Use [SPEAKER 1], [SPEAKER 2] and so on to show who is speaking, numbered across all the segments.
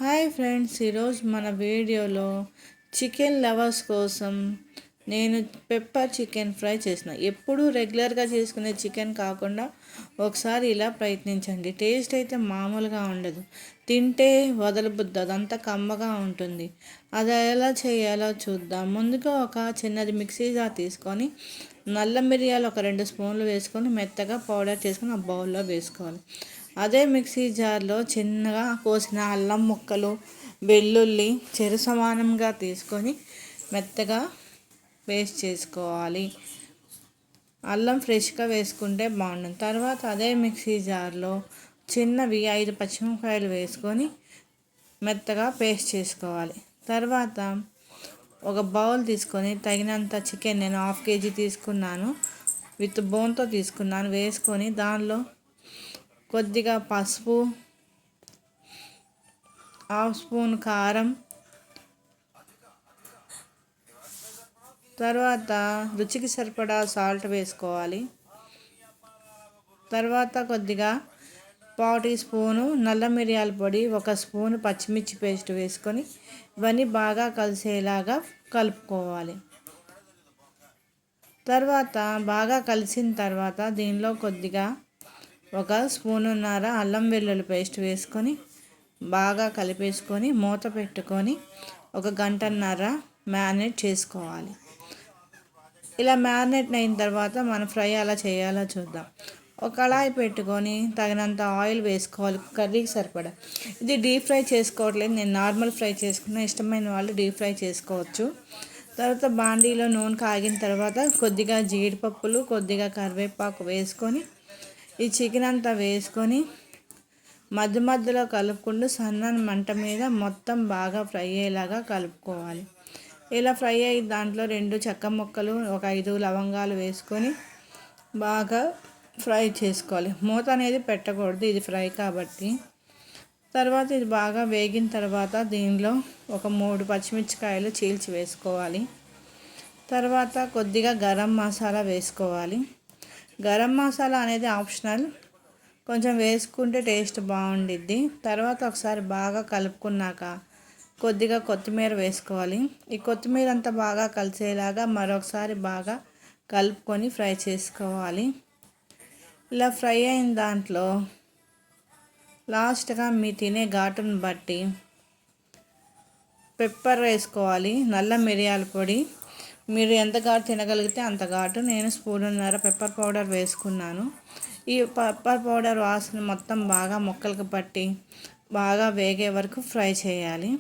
[SPEAKER 1] Hi friends, ఈరోజు మన వీడియోలో చికెన్ లవర్స్ కోసం నేను పెప్పర్ చికెన్ ఫ్రై చేసిన. ఎప్పుడూ రెగ్యులర్గా చేసుకునే చికెన్ కాకుండా ఒకసారి ఇలా ప్రయత్నించండి. టేస్ట్ అయితే మామూలుగా ఉండదు, తింటే వదలబుద్ది, అదంతా కమ్మగా ఉంటుంది. అది ఎలా చేయాలో చూద్దాం. ముందుగా ఒక చిన్నది మిక్సీ జార్ తీసుకొని నల్ల మిరియాలు ఒక 2 స్పూన్లు వేసుకొని మెత్తగా పౌడర్ చేసుకొని ఆ బౌల్లో వేసుకోవాలి. అదే మిక్సీ జార్లో చిన్నగా కోసిన అల్లం ముక్కలు, వెల్లుల్లి చెరు సమానంగా తీసుకొని మెత్తగా పేస్ట్ చేసుకోవాలి. అల్లం ఫ్రెష్గా వేసుకుంటే బాగుంటుంది. తర్వాత అదే మిక్సీ జార్లో చిన్నవి 5 పచ్చిమిరపకాయలు వేసుకొని మెత్తగా పేస్ట్ చేసుకోవాలి. తర్వాత ఒక బౌల్ తీసుకొని తగినంత చికెన్, నేను 1/2 kg తీసుకున్నాను, విత్ బోన్తో తీసుకున్నాను, వేసుకొని దానిలో కొద్దిగా పసుపు, 1/2 స్పూన్ కారం, తర్వాత రుచికి సరిపడా సాల్ట్ వేసుకోవాలి. తర్వాత కొద్దిగా 1/4 టీ స్పూను నల్ల మిరియాల పొడి, 1 స్పూను పచ్చిమిర్చి పేస్ట్ వేసుకొని ఇవన్నీ బాగా కలిసేలాగా కలుపుకోవాలి. తర్వాత బాగా కలిసిన తర్వాత దీనిలో కొద్దిగా 1 స్పూనున్నర అల్లం వెల్లుల్లి పేస్ట్ వేసుకొని బాగా కలిపేసుకొని మూత పెట్టుకొని 1 గంటన్నర మ్యారినేట్ చేసుకోవాలి. ఇలా మ్యారినేట్ అయిన తర్వాత మనం ఫ్రై ఎలా చేయాలో చూద్దాం. ఒక కళాయి పెట్టుకొని తగినంత ఆయిల్ వేసుకోవాలి, కర్రీకి సరిపడా. ఇది డీప్ ఫ్రై చేసుకోవట్లేదు, నేను నార్మల్ ఫ్రై చేసుకున్న. ఇష్టమైన వాళ్ళు డీప్ ఫ్రై చేసుకోవచ్చు. తర్వాత బాండీలో నూనె కాగిన తర్వాత కొద్దిగా జీడిపప్పులు, కొద్దిగా కరివేపాకు వేసుకొని ఈ చికెన్ అంతా వేసుకొని మధ్య మధ్యలో కలుపుకుంటూ సన్నని మంట మీద మొత్తం బాగా ఫ్రై అయ్యేలాగా కలుపుకోవాలి. ఇలా ఫ్రై అయ్యి దాంట్లో 2 చెక్క ముక్కలు, ఒక 5 లవంగాలు వేసుకొని బాగా ఫ్రై చేసుకోవాలి. మూత అనేది పెట్టకూడదు, ఇది ఫ్రై కాబట్టి. తర్వాత ఇది బాగా వేగిన తర్వాత దీనిలో ఒక 3 పచ్చిమిరపకాయలు చీల్చి వేసుకోవాలి. తర్వాత కొద్దిగా గరం మసాలా వేసుకోవాలి. గరం మసాలా అనేది ఆప్షనల్, కొంచెం వేసుకుంటే టేస్ట్ బాగుండిద్ది. తర్వాత ఒకసారి బాగా కలుపుకున్నాక కొద్దిగా కొత్తిమీర వేసుకోవాలి. ఈ కొత్తిమీర అంతా బాగా కలిసేలాగా మరొకసారి బాగా కలుపుకొని ఫ్రై చేసుకోవాలి. ఇలా ఫ్రై అయిన దాంట్లో లాస్ట్గా మీ తినే ఘాటును బట్టి పెప్పర్ వేసుకోవాలి, నల్ల మిరియాల పొడి. మీరు ఎంత ఘాటు తినగలిగితే అంత ఘాటు. నేను 1.5 స్పూన్ పెప్పర్ పౌడర్ వేసుకున్నాను. ఈ పెప్పర్ పౌడర్ వాసన మొత్తం బాగా ముక్కలకు పట్టి బాగా వేగే వరకు ఫ్రై చేయాలి.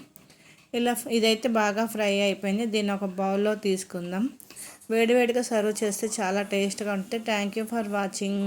[SPEAKER 1] ఇలా ఇదైతే బాగా ఫ్రై అయిపోయింది. దీన్ని ఒక బౌల్లో తీసుకుందాం. వేడివేడిగా సర్వ్ చేస్తే చాలా టేస్ట్గా ఉంటుంది. Thank you for watching.